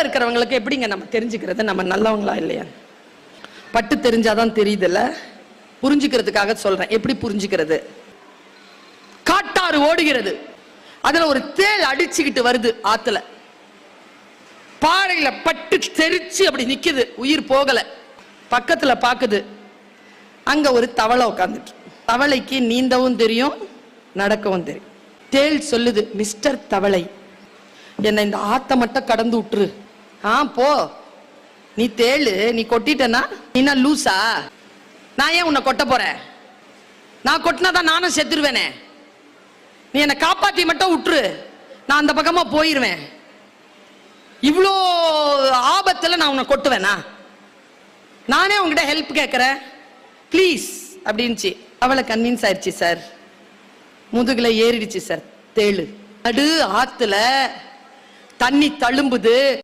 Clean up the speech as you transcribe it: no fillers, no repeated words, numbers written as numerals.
இருக்கிறவங்களுக்கு எப்படிங்க நம்ம தெரிஞ்சுக்கிறது நம்ம நல்லவங்களா இல்லையா? பட்டு தெரிஞ்சாதான் தெரியுதுல்ல. புரிஞ்சுக்கிறதுக்காக சொல்றேன். எப்படி புரிஞ்சுக்கிறது? காட்டாறு ஓடுகிறது, அதுல ஒரு தேள் அடிச்சுக்கிட்டு வருது ஆத்துல. பாறையில பட்டு தெரிச்சு அப்படி நிக்குது, உயிர் போகல. பக்கத்துல பாக்குது, அங்க ஒரு தவளை உட்காந்துட்டு. தவளைக்கு நீந்தவும் தெரியும், நடக்கவும் தெரியும். தேள் சொல்லுது, மிஸ்டர் தவளை, என்ன இந்த ஆத்த மட்டும் கடந்து விட்டுரு. போ, நீ தேளு, நீ கொட்டிட்டனா நீ லூசா? நான் ஏன் உன்னை கொட்ட போறேன்? நான் கொட்டினாதான் நானும் செத்துருவேனே. நீ என்னை காப்பாத்தி மட்டும் விட்டுரு, நான் அந்த பக்கமா போயிருவேன். இவ்வளோ ஆபத்துல நான் உன்னை கொட்டுவேனா? நானே உங்ககிட்ட ஹெல்ப் கேட்கிறேன், ப்ளீஸ் அப்படின்ச்சு. அவளை கன்வின்ஸ் ஆயிடுச்சு சார். முதுகுல ஏறிடுச்சு சார் தேளு. நடு ஆத்துல தண்ணி தழும்புது.